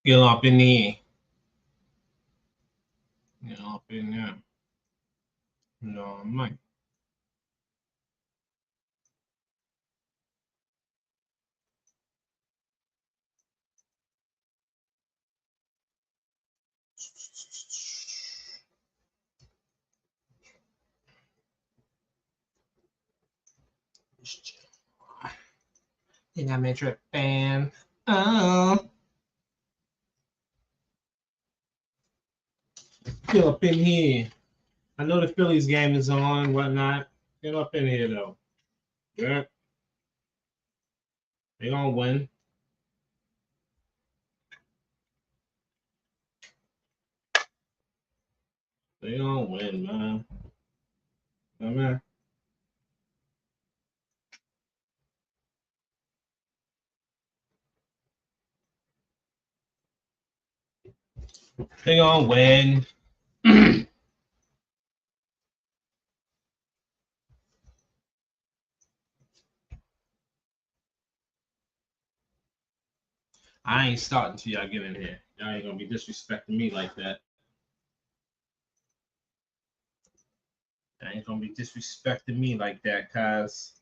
Get up in there. Get up in there. No, Mike. Think I'm a trip fan. Oh. Get up in here. I know the Phillies game is on, whatnot. Get up in here, though. Yeah. They gonna win. They gonna win, man. Man. They gonna win. I ain't starting till y'all get in here. Y'all ain't gonna be disrespecting me like that. I ain't gonna be disrespecting me like that, cuz.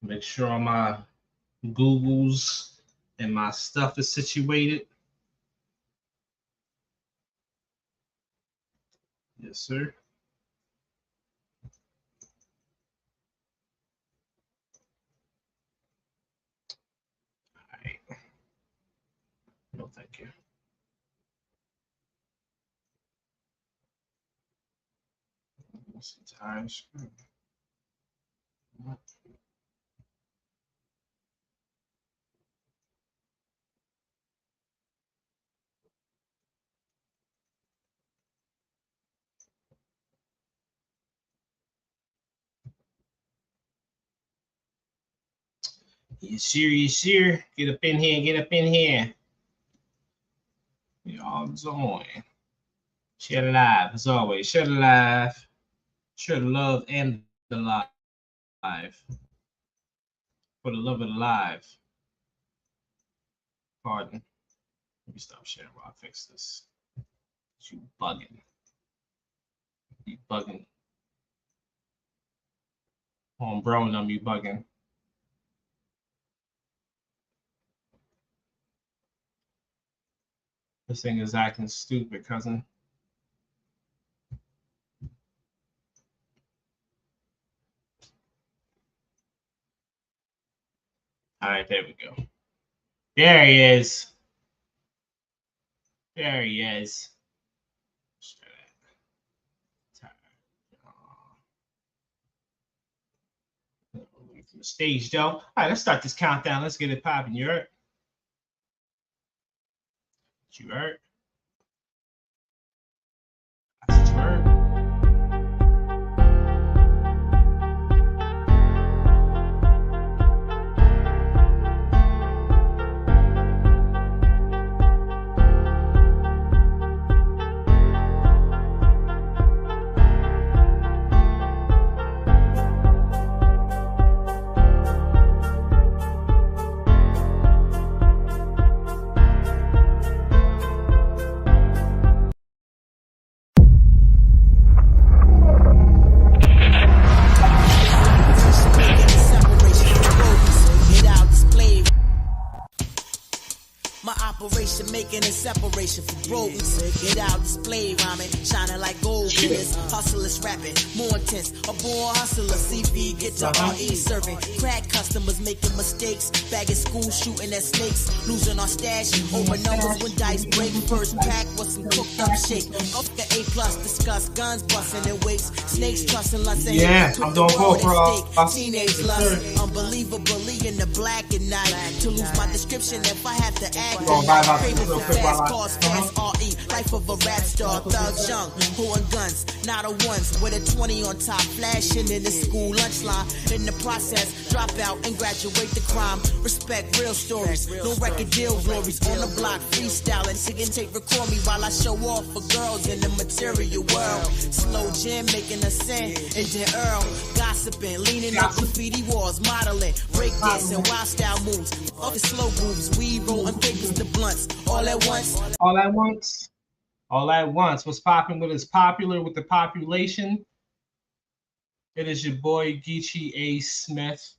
Make sure all my Googles and my stuff is situated. Yes, sir. All right. No, thank you. Sometimes. Yes, sir. Yes, sir. Get up in here. Get up in here. Y'all join. Share live as always. Share live. Share the love and the live. For the love of the live. Pardon. Let me stop sharing while I fix this. You bugging. You bugging. On bro, and I'm you bugging. This thing is acting stupid, cousin. All right, there we go. There he is. There he is. From the stage, Joe. All right, let's start this countdown. Let's get it popping. You heard? You heard? You heard? Making a separation from rodents. Get out, display rhyming, shining like gold. Hustlers rapping, more intense. A born hustler, CV, get to RE serving. Crack customers making mistakes. Bagging school, shooting at snakes. Losing our stash over numbers when dice break. First pack was some cooked up shit. Up the A+, discuss guns busting and wakes. Snakes trusting lust and I'm doing both, bro. Teenage lust, unbelievably in the black and night. To lose my description if I have to act. quick while I... Cars, fast, R.E. Life of a rap star, thugs young, pulling guns, not a ones, with a 20 on top, flashing in the school lunch line. In the process, drop out and graduate the crime. Respect real stories, no record deal glories. On the block, freestyling, singing tape, record me while I show off for girls in the material world. Slow jam making a sin, and then Earl gossiping, leaning up graffiti walls, modeling, breakdancing, wild style moves, all the slow moves, we rolling papers to blunts, all at once. All at once. All at once. What's popping with is popular with the population. It is your boy Geechee A. Smith.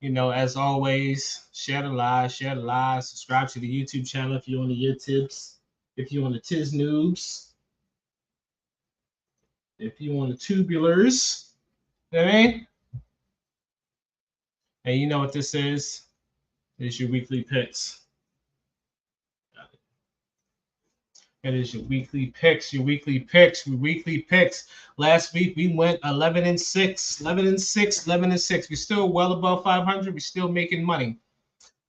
You know, as always, share the live, subscribe to the YouTube channel if you're on the YouTubes, if you're on the Tiz Noobs, if you're on the Tubulars. You know what I mean? And you know what this is? It's your weekly picks. It is your weekly picks, your weekly picks. Last week we went 11-6. We're still well above 500. We're still making money.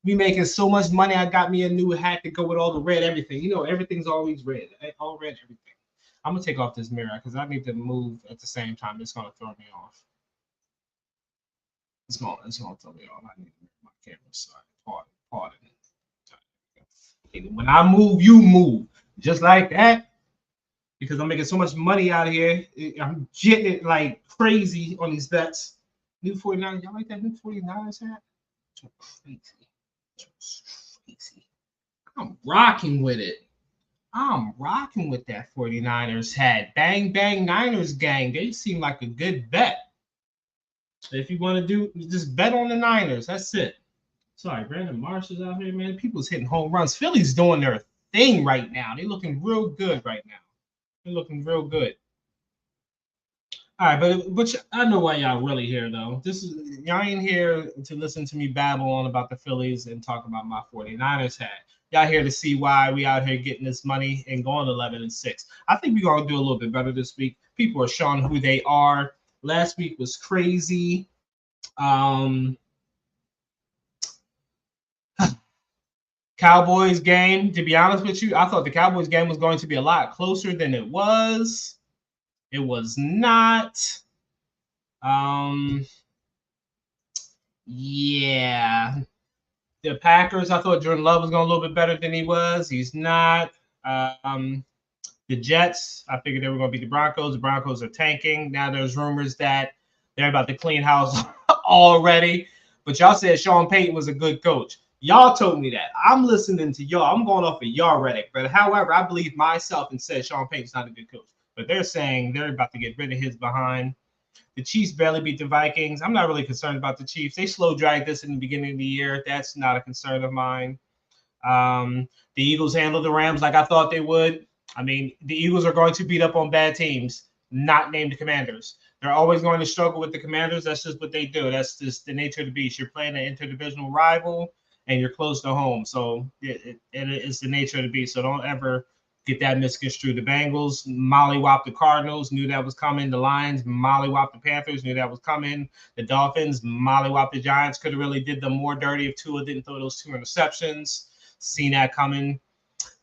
We making so much money. I got me a new hat to go with all the red everything. You know, everything's always red. All red everything. I'm gonna take off this mirror because I need to move at the same time. It's gonna throw me off. It's gonna throw me off. I need to move my camera side. Pardon. When I move, you move. Just like that, because I'm making so much money out here. I'm getting it like crazy on these bets. New 49, y'all like that new 49ers hat? Crazy. I'm rocking with it. I'm rocking with that 49ers hat. Bang, bang, Niners gang. They seem like a good bet. If you want to do, just bet on the Niners. That's it. Sorry, Brandon Marsh is out here, man. People's hitting home runs. Philly's doing their thing right now. They're looking real good right now. They're looking real good. All right, but I know why y'all really here though. Y'all ain't here to listen to me babble on about the Phillies and talk about my 49ers hat. Y'all here to see why we out here getting this money and going 11-6. I think we're gonna do a little bit better this week. People are showing who they are. Last week was crazy. Cowboys game, to be honest with you, I thought the Cowboys game was going to be a lot closer than it was. It was not. Yeah. The Packers, I thought Jordan Love was going a little bit better than he was. He's not. The Jets, I figured they were going to beat the Broncos. The Broncos are tanking. Now there's rumors that they're about to clean house already. But y'all said Sean Payton was a good coach. Y'all told me that. I'm listening to y'all. I'm going off of y'all Reddick. But however, I believe myself and said Sean Payton's not a good coach. But they're saying they're about to get rid of his behind. The Chiefs barely beat the Vikings. I'm not really concerned about the Chiefs. They slow dragged this in the beginning of the year. That's not a concern of mine. The Eagles handled the Rams like I thought they would. I mean, the Eagles are going to beat up on bad teams, not named the Commanders. They're always going to struggle with the Commanders. That's just what they do. That's just the nature of the beast. You're playing an interdivisional rival, and you're close to home. So it's the nature of the beast. So don't ever get that misconstrued. The Bengals mollywopped the Cardinals, knew that was coming. The Lions mollywopped the Panthers, knew that was coming. The Dolphins mollywopped the Giants. Could have really did them more dirty if Tua didn't throw those 2 interceptions. Seen that coming.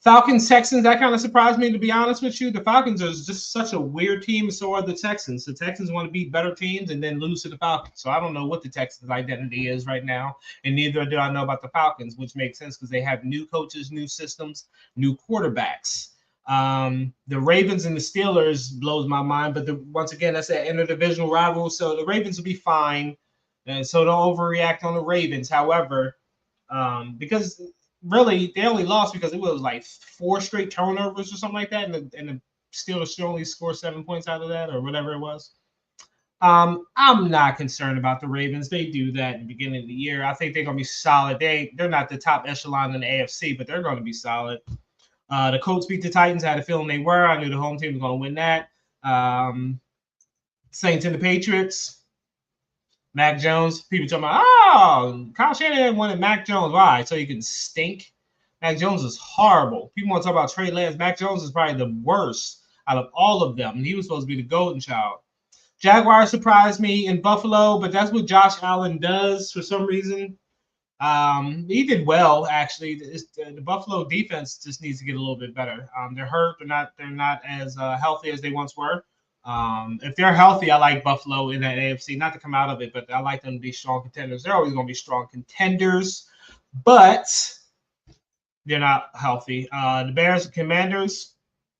Falcons, Texans, that kind of surprised me, to be honest with you. The Falcons are just such a weird team, so are the Texans. The Texans want to beat better teams and then lose to the Falcons. So I don't know what the Texans' identity is right now, and neither do I know about the Falcons, which makes sense because they have new coaches, new systems, new quarterbacks. The Ravens and the Steelers blows my mind, but once again, that's an interdivisional rival, so the Ravens will be fine, and so don't overreact on the Ravens. However, because really, they only lost because it was like 4 straight turnovers or something like that, and the Steelers still only scored 7 points out of that or whatever it was. I'm not concerned about the Ravens. They do that in the beginning of the year. I think they're going to be solid. They're not the top echelon in the AFC, but they're going to be solid. The Colts beat the Titans. I had a feeling they were. I knew the home team was going to win that. Saints and the Patriots. Mac Jones, people talking about, oh, Kyle Shanahan wanted Mac Jones. Why? So he can stink? Mac Jones is horrible. People want to talk about Trey Lance. Mac Jones is probably the worst out of all of them. He was supposed to be the golden child. Jaguars surprised me in Buffalo, but that's what Josh Allen does for some reason. He did well actually. The Buffalo defense just needs to get a little bit better. They're hurt. They're not as healthy as they once were. If they're healthy, I like Buffalo in that AFC. Not to come out of it, but I like them to be strong contenders. They're always going to be strong contenders, but they're not healthy. The Bears and Commanders,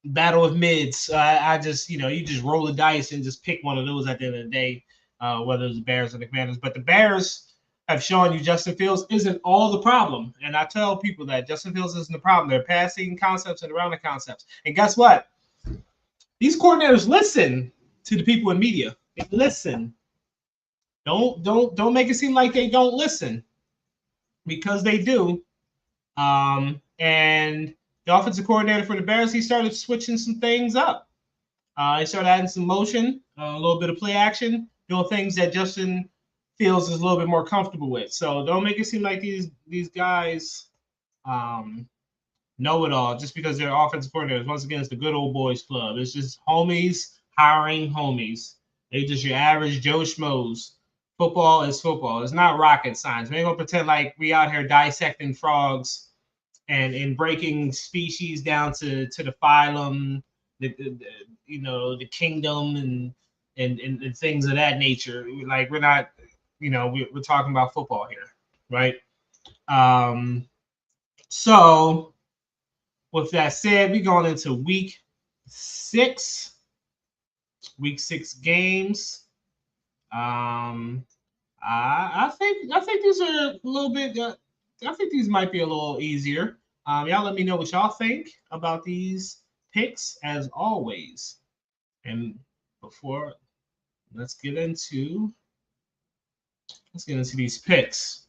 battle of mids. I just, you just roll the dice and just pick one of those at the end of the day, whether it's the Bears or the Commanders. But the Bears have shown you Justin Fields isn't all the problem. And I tell people that Justin Fields isn't the problem. They're passing concepts and around the concepts. And guess what? These coordinators listen to the people in media. They listen. Don't make it seem like they don't listen, because they do. And the offensive coordinator for the Bears, he started switching some things up. He started adding some motion, a little bit of play action, doing things that Justin Fields is a little bit more comfortable with. So don't make it seem like these guys know it all just because they're offensive coordinators. Once again, it's the good old boys club. It's just homies hiring homies. They just your average Joe Schmoes. Football is football. It's not rocket science. We ain't gonna pretend like we out here dissecting frogs and breaking species down to the phylum, the kingdom and things of that nature. Like we're not. We're talking about football here, right? So with that said, we're going into week 6 games. I think these are a little bit. I think these might be a little easier. Y'all let me know what y'all think about these picks as always. And before, let's get into these picks.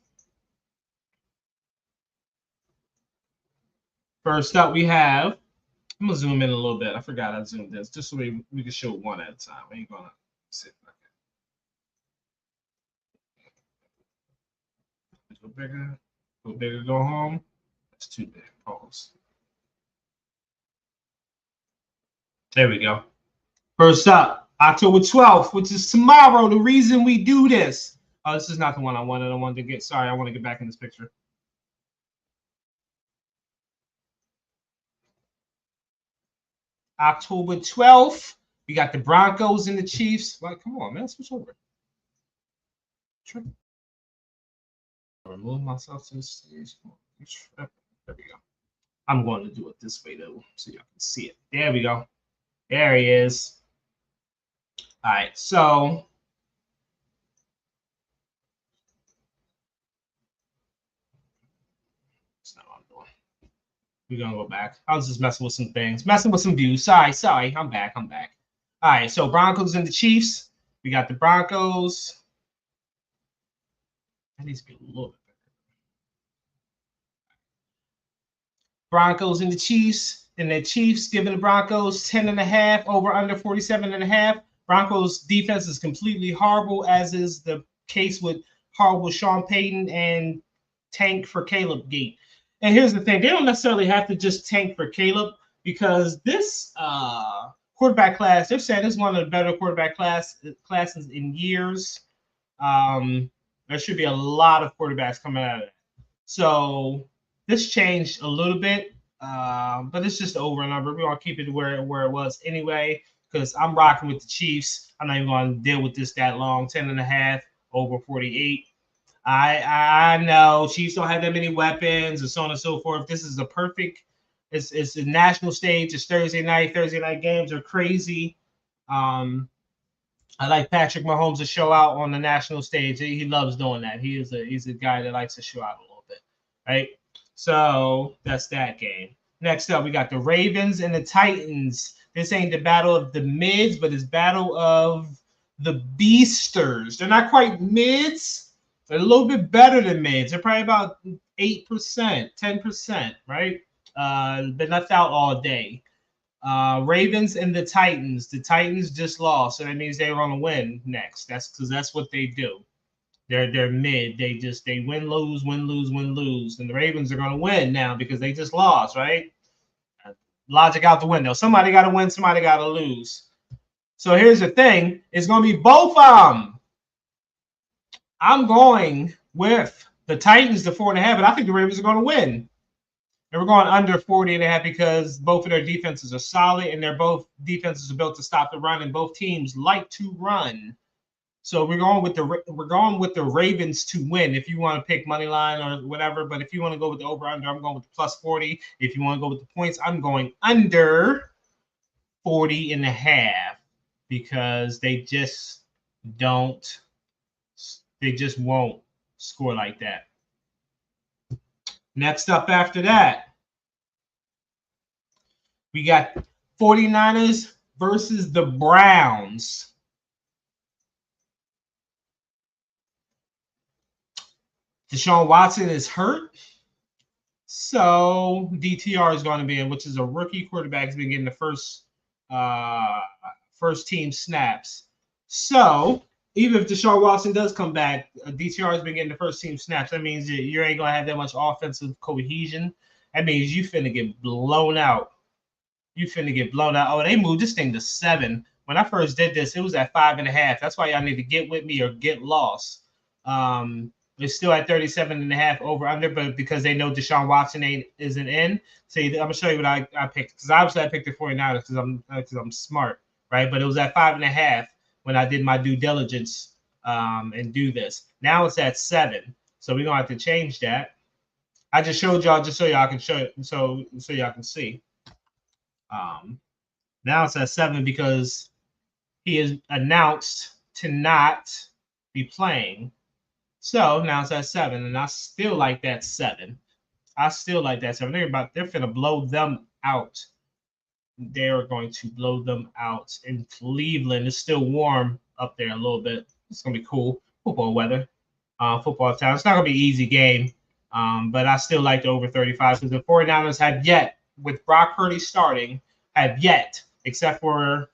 First up, we have. I'm gonna zoom in a little bit. I forgot I zoomed this just so we can show one at a time. We ain't gonna sit like that. Go bigger, go home. That's too big. Pause. There we go. First up, October 12th, which is tomorrow. The reason we do this. Oh, this is not the one I wanted. I want to get back in this picture. October 12th, we got the Broncos and the Chiefs. Like, come on, man, switch over. Remove myself to the stage. There we go. I'm going to do it this way, though, so y'all can see it. There we go. There he is. All right, so that's not what I'm doing. We're gonna go back. I was just messing with some things, messing with some views. Sorry. I'm back. All right, so Broncos and the Chiefs. We got the Broncos. That needs to be a little bit better. Broncos and the Chiefs. And the Chiefs giving the Broncos 10.5 over under 47.5. Broncos defense is completely horrible, as is the case with horrible Sean Payton and tank for Caleb Gate. And here's the thing. They don't necessarily have to just tank for Caleb, because this quarterback class, they're saying it's one of the better quarterback classes in years. There should be a lot of quarterbacks coming out of it. So this changed a little bit, but it's just the over and under. We're going to keep it where it was anyway, because I'm rocking with the Chiefs. I'm not even going to deal with this that long. 10.5 over 48. I know Chiefs don't have that many weapons and so on and so forth. This is a perfect. It's a national stage. It's Thursday night. Thursday night games are crazy. I like Patrick Mahomes to show out on the national stage. He loves doing that. He's a guy that likes to show out a little bit, right? So that's that game. Next up, we got the Ravens and the Titans. This ain't the battle of the mids, but it's battle of the beasters. They're not quite mids. They're a little bit better than mids. They're probably about 8%, 10%, right? Been left out all day. Ravens and the Titans. The Titans just lost, so that means they're going to win next. That's because that's what they do. They're mid. They win, lose, win, lose, win, lose. And the Ravens are going to win now because they just lost, right? Logic out the window. Somebody got to win, somebody got to lose. So here's the thing. It's going to be both of them. I'm going with The Titans, the 4.5, but I think the Ravens are going to win. And we're going under 40.5 because both of their defenses are solid and they're both defenses are built to stop the run, and both teams like to run. So we're going with the Ravens to win. If you want to pick money line or whatever, but if you want to go with the over under, I'm going with the plus 40. If you want to go with the points, I'm going under 40.5 because they just won't score like that. Next up after that, we got 49ers versus the Browns. Deshaun Watson is hurt, so DTR is going to be in, which is a rookie quarterback. He's been getting the first team snaps. So even if Deshaun Watson does come back, DTR has been getting the first team snaps. That means you ain't going to have that much offensive cohesion. That means you finna get blown out. Oh, they moved this thing to 7. When I first did this, it was at 5.5. That's why y'all need to get with me or get lost. It's still at 37.5 over under, but because they know Deshaun Watson isn't in. So I'm gonna show you what I picked, because obviously I picked the 49ers because I'm smart, right? But it was at 5.5 when I did my due diligence and do this. Now it's at 7, so we're gonna have to change that. I just showed y'all just so y'all can show it, so y'all can see. Now it's at 7 because he is announced to not be playing. So now it's at 7, and I still like that 7. They're finna blow them out. They're going to blow them out in Cleveland. It's still warm up there a little bit. It's gonna be cool. Football weather, football time. It's not gonna be an easy game, but I still like the over 35 because the 49ers have yet, with Brock Purdy starting, except for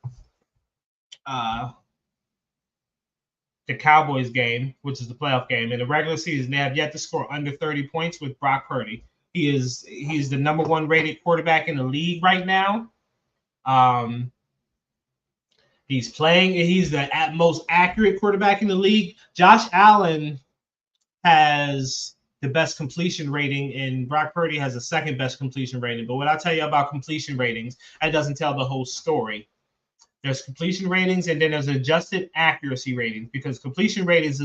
the Cowboys game, which is the playoff game, in the regular season, they have yet to score under 30 points with Brock Purdy. He's the number 1 rated quarterback in the league right now. He's the most accurate quarterback in the league. Josh Allen has the best completion rating, and Brock Purdy has the second best completion rating. But what I tell you about completion ratings, that doesn't tell the whole story. There's completion ratings, and then there's adjusted accuracy ratings, because completion ratings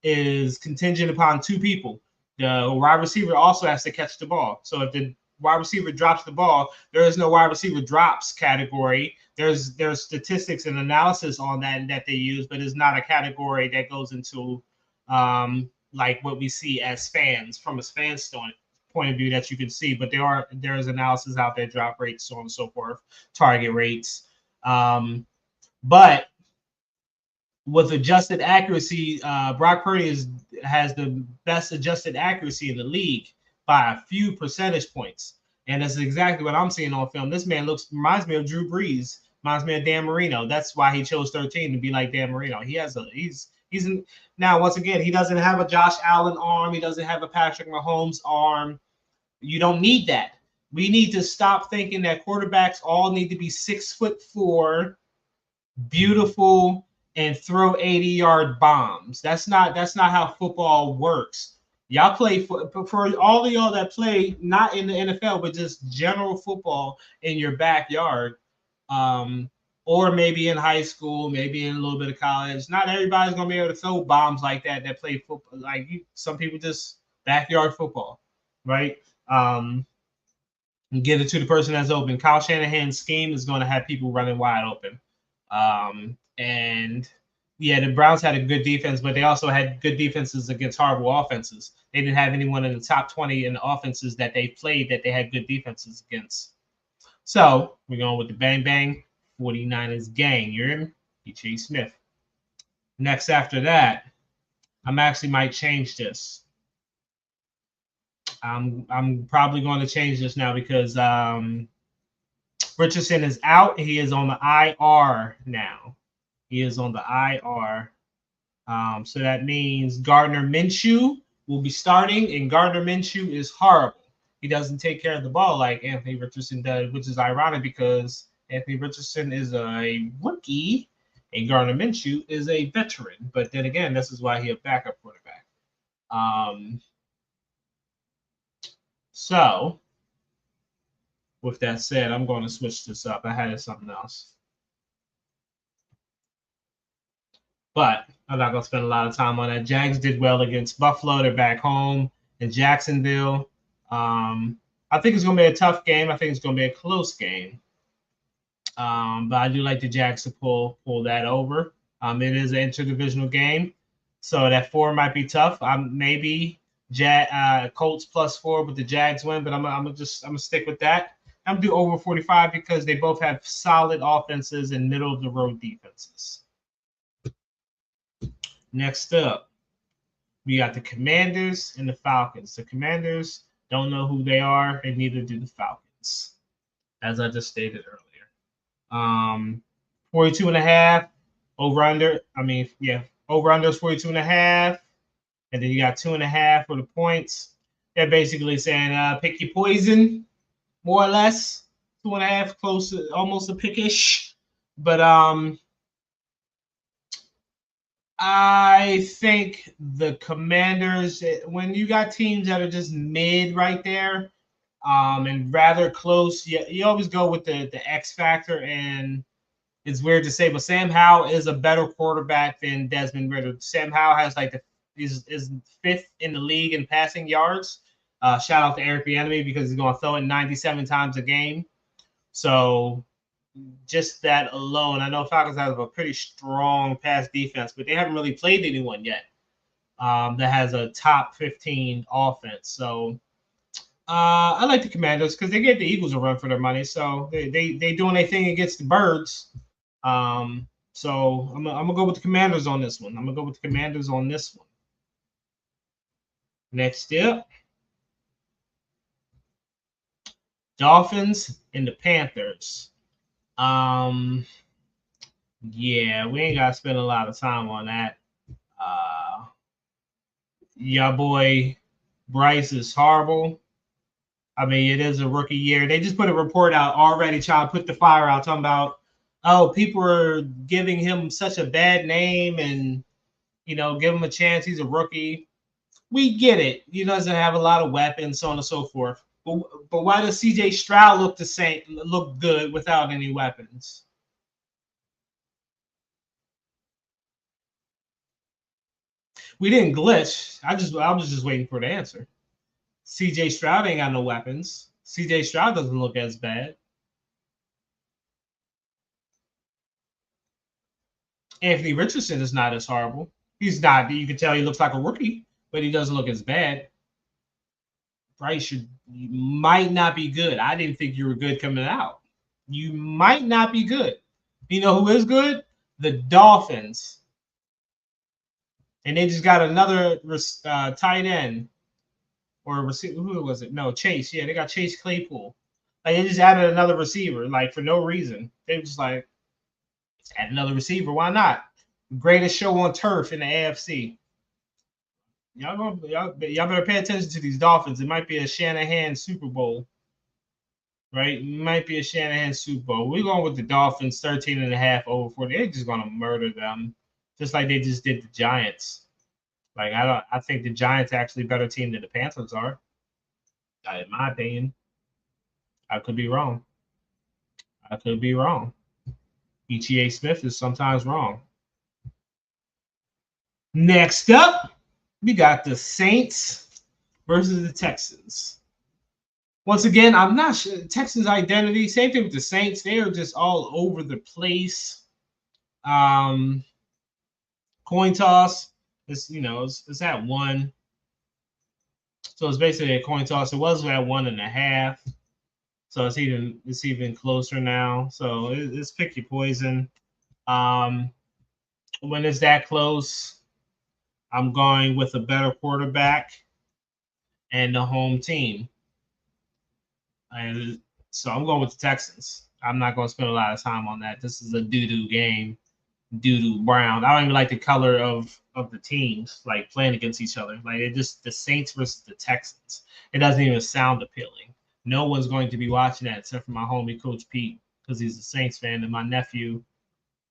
is contingent upon 2 people. The wide receiver also has to catch the ball. So if the wide receiver drops the ball, there is no wide receiver drops category. There's statistics and analysis on that they use, but it's not a category that goes into like what we see as fans, from a fan point of view that you can see. But there is analysis out there, drop rates, so on and so forth, target rates. But with adjusted accuracy, Brock Purdy has the best adjusted accuracy in the league by a few percentage points. And that's exactly what I'm seeing on film. This man reminds me of Drew Brees, reminds me of Dan Marino. That's why he chose 13, to be like Dan Marino. Now, once again, he doesn't have a Josh Allen arm. He doesn't have a Patrick Mahomes arm. You don't need that. We need to stop thinking that quarterbacks all need to be 6'4", beautiful, and throw 80-yard bombs. That's not how football works. Y'all play for all of y'all that play not in the NFL, but just general football in your backyard, or maybe in high school, maybe in a little bit of college. Not everybody's gonna be able to throw bombs like that play football. Some people just backyard football, right? And get it to the person that's open. Kyle Shanahan's scheme is going to have people running wide open. And yeah, the Browns had a good defense, but they also had good defenses against horrible offenses. They didn't have anyone in the top 20 in the offenses that they played that they had good defenses against. So we're going with the Bang Bang 49ers gang. You hear me? DJ Smith. Next after that, I'm actually might change this. I'm probably going to change this now because Richardson is out. He is on the IR now. He is on the IR. So that means Gardner Minshew will be starting, and Gardner Minshew is horrible. He doesn't take care of the ball like Anthony Richardson does, which is ironic because Anthony Richardson is a rookie and Gardner Minshew is a veteran. But then again, this is why he's a backup quarterback. So, with that said, I'm going to switch this up. I had something else. But I'm not going to spend a lot of time on that. Jags did well against Buffalo. They're back home in Jacksonville. I think it's going to be a tough game. I think it's going to be a close game. But I do like the Jags to pull that over. It is an interdivisional game, so that 4 might be tough. Maybe Colts +4 with the Jags win, but I'm gonna stick with that. I'm gonna do over 45 because they both have solid offenses and middle of the road defenses. Next up, we got the Commanders and the Falcons. The Commanders don't know who they are, and neither do the Falcons, as I just stated earlier. 42.5 over under. Over under is 42.5, and then you got 2.5 for the points. They're basically saying pick your poison, more or less. 2.5, close to almost a pickish. But I think the Commanders, when you got teams that are just mid right there, and rather close, you always go with the X factor, and it's weird to say, but Sam Howell is a better quarterback than Desmond Ridder. Sam Howell has is 5th in the league in passing yards. Shout out to Eric Bieniemy because he's going to throw it 97 times a game. So just that alone, I know Falcons have a pretty strong pass defense, but they haven't really played anyone yet that has a top 15 offense. So I like the Commanders because they gave the Eagles a run for their money. So they doing their thing against the Birds. So I'm gonna go with the Commanders on this one. Next up, Dolphins and the Panthers. Yeah, we ain't gotta spend a lot of time on that. Your boy Bryce is horrible. I mean, it is a rookie year. They just put a report out already trying to put the fire out, talking about, people are giving him such a bad name and, give him a chance. He's a rookie. We get it. He doesn't have a lot of weapons, so on and so forth. But why does CJ Stroud look good without any weapons? We didn't glitch. I was just waiting for the answer. CJ Stroud ain't got no weapons. CJ Stroud doesn't look as bad. Anthony Richardson is not as horrible. He's not. You can tell he looks like a rookie, but he doesn't look as bad. Bryce might not be good. I didn't think you were good coming out. You might not be good. You know who is good? The Dolphins. And they just got another tight end. Or receiver. Who was it? No, Chase. Yeah, they got Chase Claypool. Like, they just added another receiver, like, for no reason. They were just like, add another receiver. Why not? Greatest show on turf in the AFC. Y'all better pay attention to these Dolphins. It might be a Shanahan Super Bowl. Right? It might be a Shanahan Super Bowl. We're going with the Dolphins, 13.5 over 40. They're just going to murder them, just like they just did the Giants. Like, I think the Giants are actually a better team than the Panthers are. In my opinion. I could be wrong. E.T.A. Smith is sometimes wrong. Next up, we got the Saints versus the Texans. Once again, I'm not sure. Texans' identity, same thing with the Saints. They are just all over the place. Coin toss. It's at 1. So it's basically a coin toss. It was at 1.5. So it's even closer now. So it's pick your poison. When it's that close, I'm going with a better quarterback and the home team. And so I'm going with the Texans. I'm not going to spend a lot of time on that. This is a doo-doo game. Doo-doo brown. I don't even like the color of the teams, like, playing against each other. Like, it just the Saints versus the Texans. It doesn't even sound appealing. No one's going to be watching that except for my homie Coach Pete, because he's a Saints fan, and my nephew,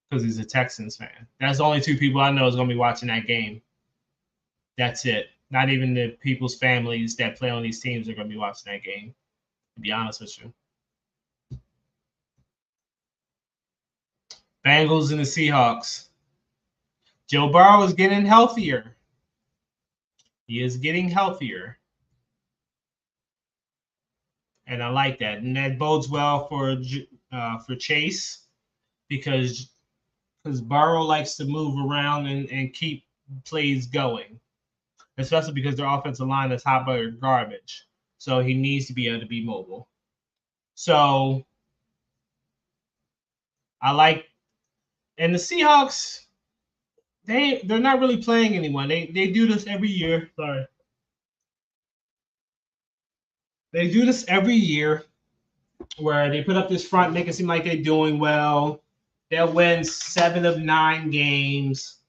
because he's a Texans fan. That's the only 2 people I know is going to be watching that game. That's it. Not even the people's families that play on these teams are going to be watching that game, to be honest with you. Bengals and the Seahawks. Joe Burrow is getting healthier. He is getting healthier. And I like that. And that bodes well for Chase because Burrow likes to move around and keep plays going, especially because their offensive line is hot butter garbage. So he needs to be able to be mobile. So I like, and the Seahawks, they're not really playing anyone. They do this every year. Sorry. They do this every year where they put up this front, make it seem like they're doing well. They'll win 7 of 9 games.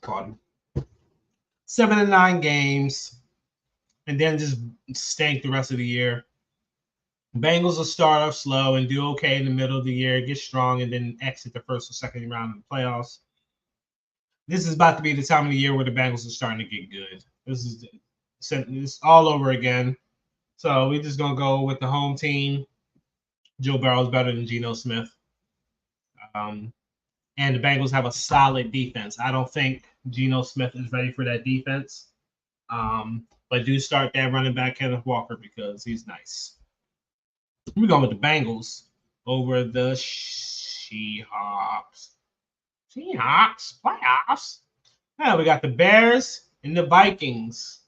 Pardon. 7 of 9 games, and then just stink the rest of the year. Bengals will start off slow and do okay in the middle of the year, get strong, and then exit the first or second round of the playoffs. This is about to be the time of the year where the Bengals are starting to get good. This is all over again. So we're just gonna go with the home team. Joe Burrow's better than Geno Smith, and the Bengals have a solid defense. I don't think Geno Smith is ready for that defense, but do start that running back Kenneth Walker because he's nice. We're going with the Bengals over the Seahawks. Seahawks playoffs. Now we got the Bears and the Vikings.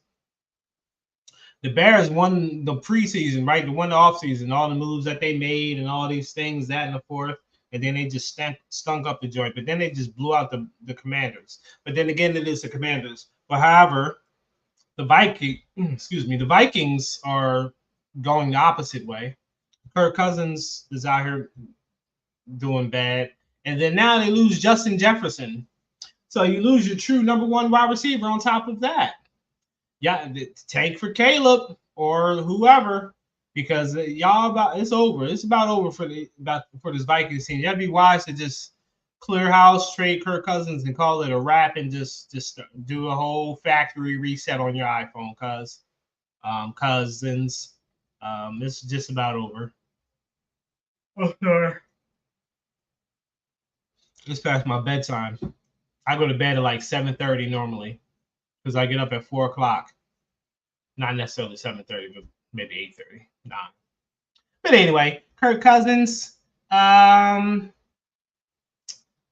The Bears won the preseason, right? They won the offseason, all the moves that they made and all these things, that and the fourth. And then they just stunk up the joint. But then they just blew out the Commanders. But then again, it is the Commanders. But however, the Vikings are going the opposite way. Kirk Cousins is out here doing bad. And then now they lose Justin Jefferson. So you lose your true number 1 wide receiver on top of that. Yeah, tank for Caleb or whoever, because it's over. It's about over for this Vikings team. You gotta be wise to just clear house, trade Kirk Cousins, and call it a wrap, and just do a whole factory reset on your iPhone, Cousins. It's just about over. Oh, sorry. It's past my bedtime. I go to bed at like 7:30 normally because I get up at 4 o'clock. Not necessarily 7:30, but maybe 8:30. Nah. But anyway, Kirk Cousins,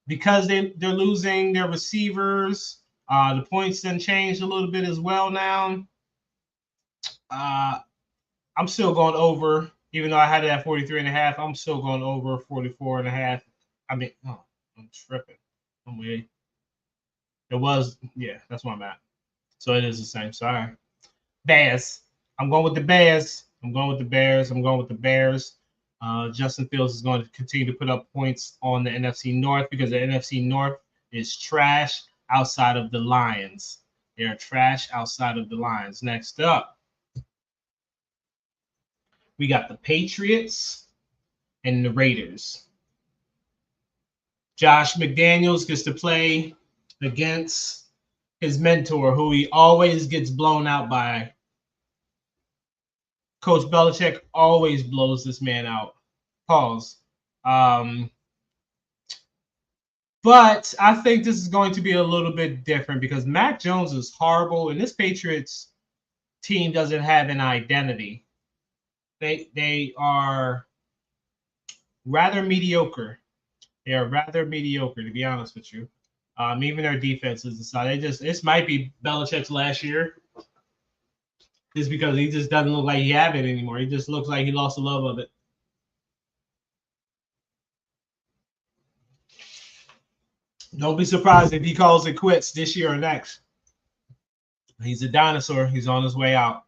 because they're losing their receivers, the points then changed a little bit as well now. I'm still going over, even though I had it at 43.5. I'm still going over 44.5. I mean, I'm tripping. I'm weird. It was, yeah, that's where I'm at. So it is the same. Sorry. Bears. I'm going with the Bears. Justin Fields is going to continue to put up points on the NFC North because the NFC North is trash outside of the Lions. They are trash outside of the Lions. Next up, we got the Patriots and the Raiders. Josh McDaniels gets to play against his mentor, who he always gets blown out by. Coach Belichick always blows this man out. Pause. But I think this is going to be a little bit different because Mac Jones is horrible, and this Patriots team doesn't have an identity. They are rather mediocre. They are rather mediocre, to be honest with you. Even their defense is decided. This might be Belichick's last year. Just because he just doesn't look like he have it anymore. He just looks like he lost the love of it. Don't be surprised if he calls it quits this year or next. He's a dinosaur. He's on his way out.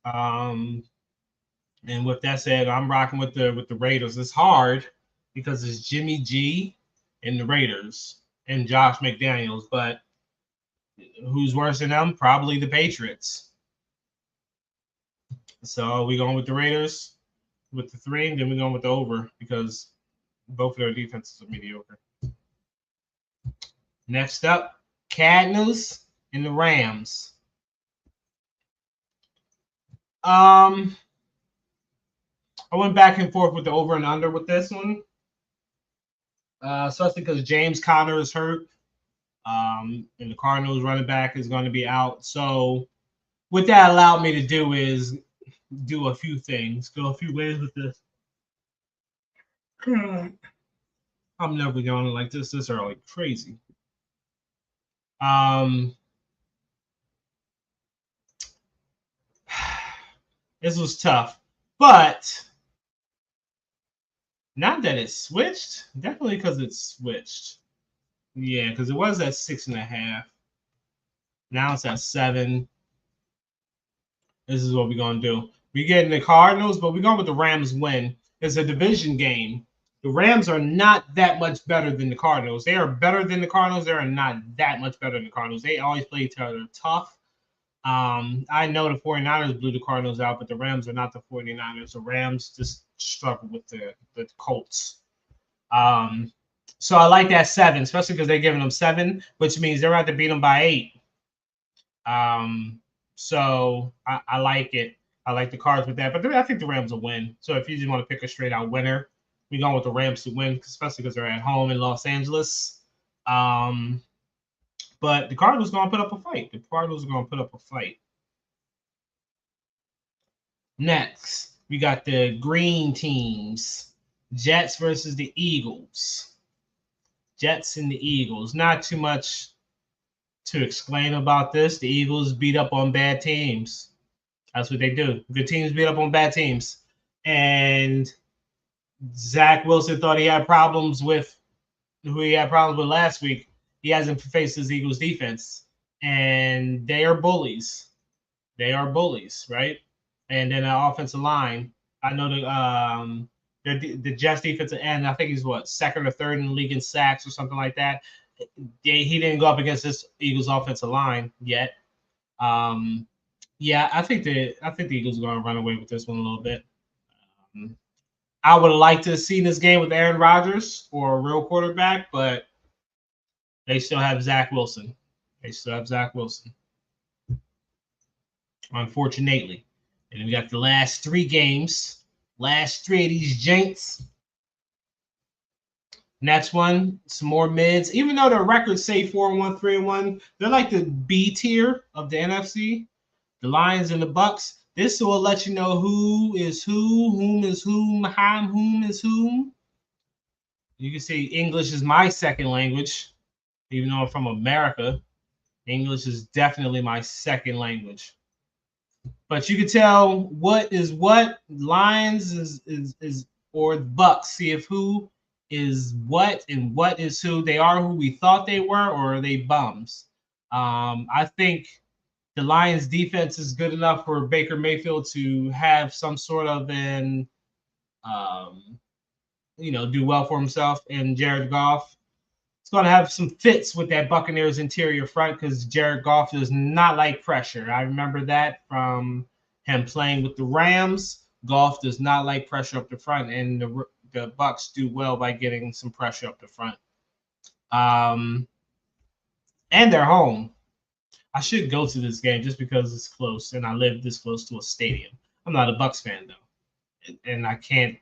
And with that said, I'm rocking with the Raiders. It's hard because it's Jimmy G and the Raiders and Josh McDaniels, but who's worse than them? Probably the Patriots. So we going with the Raiders with the 3, and then we're going with the over because Both of their defenses are mediocre. Next up, Cardinals and the Rams. I went back and forth with the over and under with this one. Especially because James Conner is hurt. And the Cardinals running back is going to be out. So what that allowed me to do is do a few things, go a few ways with this. I'm never going like this early. Crazy. This was tough, but not that it switched. Definitely because it switched. Yeah, because it was at 6.5. Now it's at 7. This is what we're going to do. We're getting the Cardinals, but we're going with the Rams win. It's a division game. The Rams are not that much better than the Cardinals. They are better than the Cardinals. They are not that much better than the Cardinals. They always play each other tough. I know the 49ers blew the Cardinals out, but the Rams are not the 49ers. The Rams just struggle with the Colts. So I like that 7, especially because they're giving them 7, which means they're going to beat them by 8. So I like it. I like the Cards with that, but I think the Rams will win. So if you just want to pick a straight out winner, we're going with the Rams to win, especially because they're at home in Los Angeles. But the Cardinals are going to put up a fight. The Cardinals are going to put up a fight. Next, we got the green teams. Jets versus the Eagles. Jets and the Eagles. Not too much to explain about this. The Eagles beat up on bad teams. That's what they do. Good teams beat up on bad teams. And Zach Wilson thought he had problems with who he had problems with last week. He hasn't faced his Eagles defense. And they are bullies. They are bullies, right? And then the offensive line. I know the Jets defensive end, I think he's second or third in the league in sacks or something like that. He didn't go up against this Eagles offensive line yet. Yeah, I think the Eagles are going to run away with this one a little bit. I would like to have seen this game with Aaron Rodgers or a real quarterback, but they still have Zach Wilson. Unfortunately. And then we got the last 3 games. Last 3 of these jinx. Next one, some more mids. Even though their records say 4-1, 3-1, they're like the B tier of the NFC. The Lions and the Bucks. This will let you know who is whom is whom is whom. You can see English is my second language. Even though I'm from America, English is definitely my second language. But you can tell what is what. Lions is or Bucks. See if who is what and what is who. They are who we thought they were, or are they bums? I think the Lions defense is good enough for Baker Mayfield to have some sort of do well for himself. And Jared Goff is going to have some fits with that Buccaneers interior front because Jared Goff does not like pressure. I remember that from him playing with the Rams. Goff does not like pressure up the front, and the Bucks do well by getting some pressure up the front. And they're home. I should go to this game just because it's close and I live this close to a stadium. I'm not a Bucks fan though, and I can't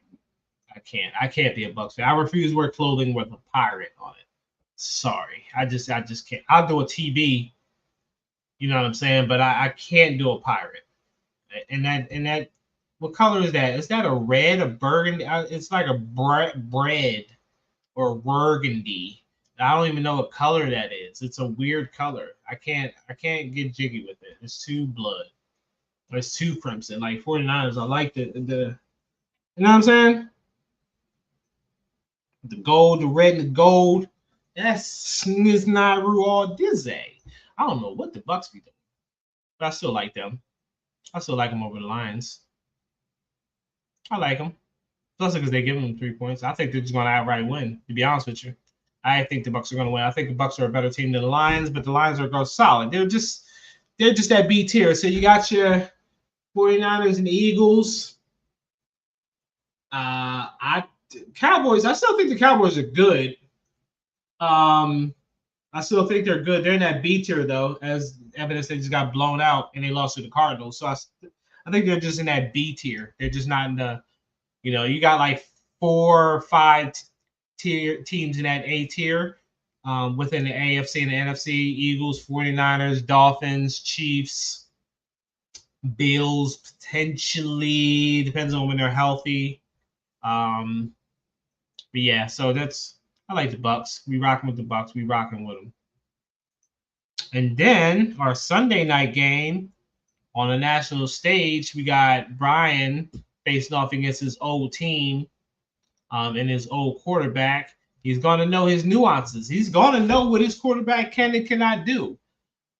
be a Bucks fan. I refuse to wear clothing with a pirate on it. Sorry, I just can't. I'll do a TB, you know what I'm saying, but I can't do a pirate. And that, what color is that? Is that a red, a burgundy? It's like a bread or burgundy. I don't even know what color that is. It's a weird color. I can't get jiggy with it. It's too blood. It's too crimson. Like 49ers, I like the you know what I'm saying? The gold, the red, and the gold. That's not all Dizzy. I don't know what the Bucks be doing, but I still like them. I still like them over the Lions. I like them. Plus, because they give them 3 points. I think they're just going to outright win, to be honest with you. I think the Bucks are going to win. I think the Bucks are a better team than the Lions, but the Lions are going solid. They're just that B tier. So you got your 49ers and the Eagles. I Cowboys, I still think the Cowboys are good. I still think they're good. They're in that B tier though, as evidence they just got blown out and they lost to the Cardinals. So I think they're just in that B tier. They're just not in the, you got like 4 or 5 teams in that A tier within the AFC and the NFC: Eagles, 49ers, Dolphins, Chiefs, Bills, potentially, depends on when they're healthy. But yeah, so I like the Bucks. We rocking with the Bucks. We rocking with them. And then our Sunday night game on the national stage, we got Brian facing off against his old team and his old quarterback. He's going to know his nuances. He's going to know what his quarterback can and cannot do.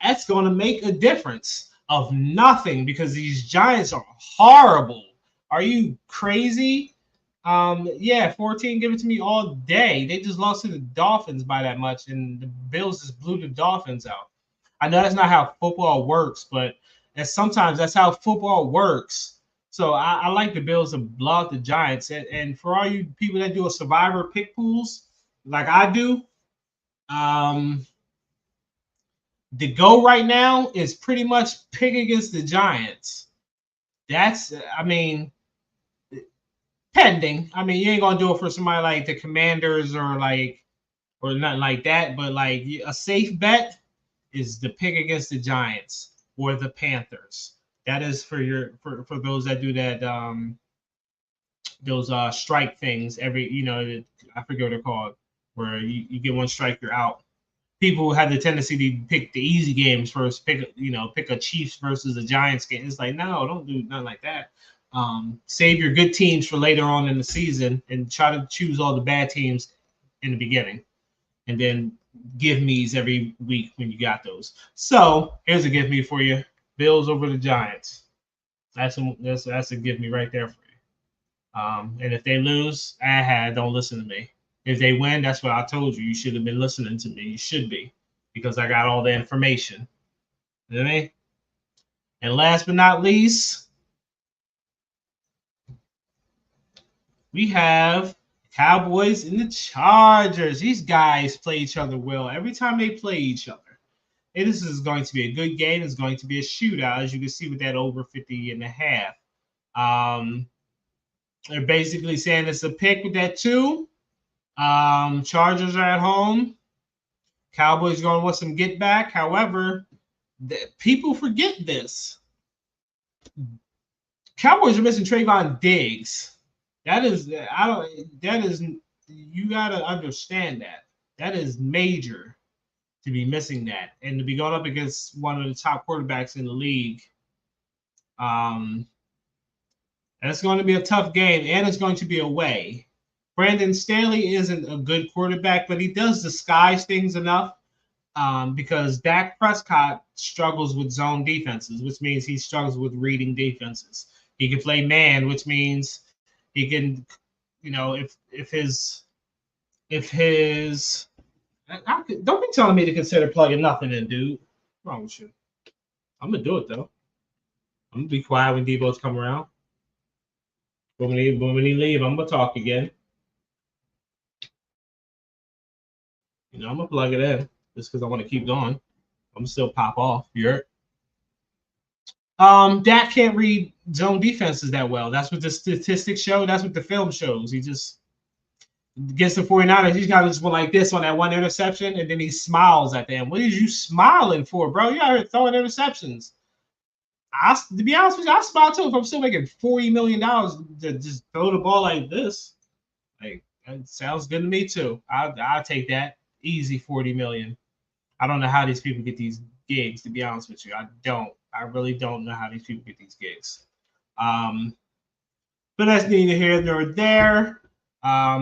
That's going to make a difference of nothing because these Giants are horrible. Are you crazy? 14, give it to me all day. They just lost to the Dolphins by that much, and the Bills just blew the Dolphins out. I know that's not how football works, but sometimes that's how football works. So I like the Bills to blow out the Giants. And for all you people that do a survivor pick pools, like I do, the go right now is pretty much pick against the Giants. That's, pending. You ain't gonna do it for somebody like the Commanders or nothing like that. But like a safe bet is the pick against the Giants or the Panthers. That is for those that do that those strike things every I forget what they're called, where you get one strike, you're out. People have the tendency to pick the easy games first, pick a Chiefs versus a Giants game. It's like, no, don't do nothing like that. Save your good teams for later on in the season and try to choose all the bad teams in the beginning. And then give me's every week when you got those. So here's a give me for you. Bills over the Giants. That's a give me right there for you. And if they lose, don't listen to me. If they win, that's what I told you. You should have been listening to me. You should be, because I got all the information. You know what I mean? And last but not least, we have Cowboys and the Chargers. These guys play each other well every time they play each other. And this is going to be a good game. It's going to be a shootout, as you can see with that over 50.5. They're basically saying it's a pick with that 2. Chargers are at home. Cowboys going to want some get back. However, people forget this. Cowboys are missing Trayvon Diggs. You got to understand that. That is major to be missing that and to be going up against one of the top quarterbacks in the league. That's going to be a tough game, and it's going to be away. Brandon Staley isn't a good quarterback, but he does disguise things enough because Dak Prescott struggles with zone defenses, which means he struggles with reading defenses. He can play man, which means he can, if his don't be telling me to consider plugging nothing in, dude. What's wrong with you? I'm gonna do it though. I'm gonna be quiet when Debo's come around. But when he leave, I'm gonna talk again. I'm gonna plug it in just because I want to keep going. I'm still pop off. You're Dak can't read zone defenses that well. That's what the statistics show. That's what the film shows. He just against the 49ers, he's got just one like this on that one interception, and then he smiles at them. What is you smiling for, bro? You out here throwing interceptions. To be honest with you, I smile too if I'm still making $40 million to just throw the ball like this. Like, that sounds good to me too. I'll take that. Easy $40 million. I don't know how these people get these gigs, to be honest with you. I really don't know how these people get these gigs. But that's neither here nor there.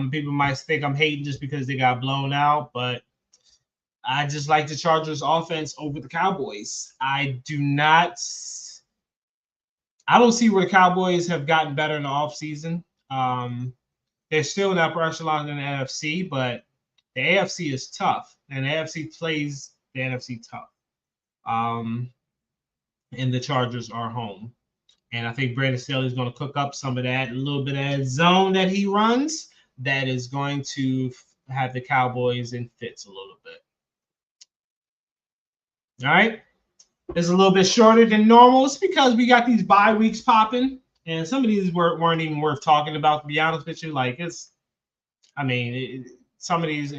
People might think I'm hating just because they got blown out, but I just like the Chargers offense over the Cowboys. I don't see where the Cowboys have gotten better in the offseason. They're still in the upper echelon in the NFC, but the AFC is tough, and the AFC plays the NFC tough. And the Chargers are home. And I think Brandon Staley is going to cook up some of that, a little bit of that zone that he runs. that is going to have the Cowboys in fits a little bit. All right. It's a little bit shorter than normal. It's because we got these bye weeks popping, and some of these weren't even worth talking about, to be honest with you. Like, some of these,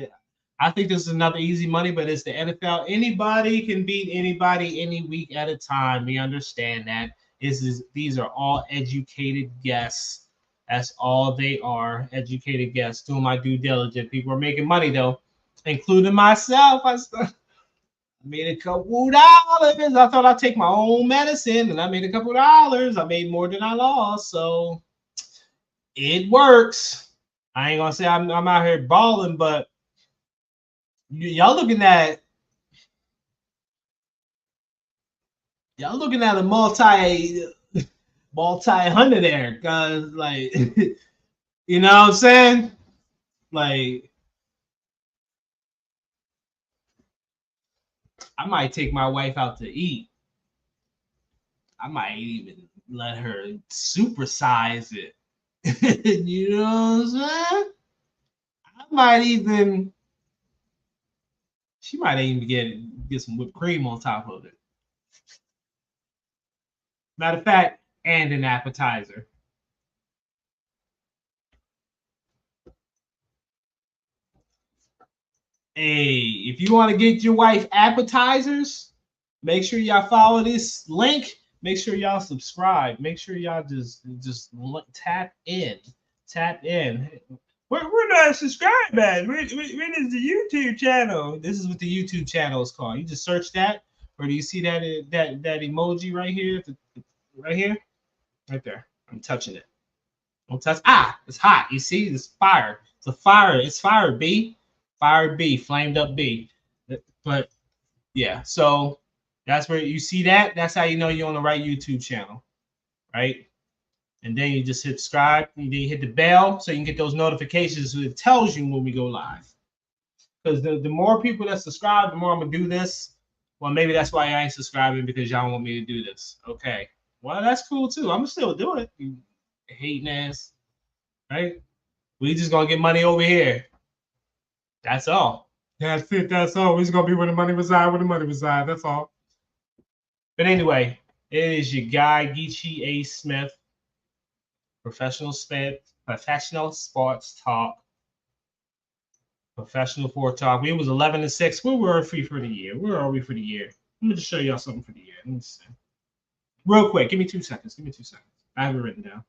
I think this is another easy money, but it's the NFL. Anybody can beat anybody any week at a time. We understand that. These are all educated guesses. That's all they are, educated guesses. Doing my due diligence. People are making money, though, including myself. I made a couple dollars. I thought I'd take my own medicine, and I made a couple dollars. I made more than I lost, so it works. I ain't gonna say I'm out here balling, but y'all looking at a multi-hundred there, cause like you know what I'm saying? Like, I might take my wife out to eat. I might even let her supersize it. You know what I'm saying? She might even get some whipped cream on top of it. Matter of fact, and an appetizer. Hey, if you want to get your wife appetizers, make sure y'all follow this link. Make sure y'all subscribe. Make sure y'all just tap in. We're not subscribed, man. Where is the YouTube channel? This is what the YouTube channel is called. You just search that, or do you see that emoji right here? Right here? Right there. I'm touching it. Don't touch. It's hot. You see? It's fire. It's a fire. It's fire, B. Fire B. Flamed up B. But yeah, so that's where you see that. That's how you know you're on the right YouTube channel, right? And then you just hit subscribe, and then you hit the bell so you can get those notifications so it tells you when we go live. Because the more people that subscribe, the more I'm going to do this. Well, maybe that's why I ain't subscribing, because y'all want me to do this. Okay. Well, that's cool, too. I'm still doing it. You hating ass. Right? We just going to get money over here. That's all. That's it. That's all. We're just going to be where the money reside. That's all. But anyway, it is your guy, Geechee A. Smith. Professional sports talk. Professional sport talk. We was 11-6. We were free for the year. Where are we for the year? Let me just show y'all something for the year. Let me see. Real quick. Give me 2 seconds. I have it written down.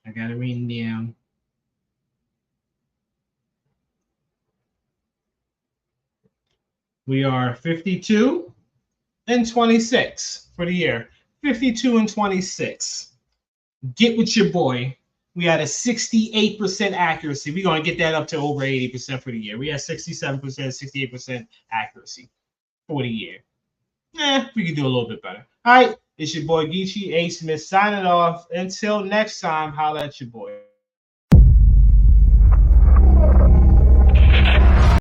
I got it written down. We are 52-26 for the year. 52-26. Get with your boy. We had a 68% accuracy. We're going to get that up to over 80% for the year. We had 67%, 68% accuracy for the year. We can do a little bit better. All right. It's your boy Geechee A. Smith signing off. Until next time, holla at your boy.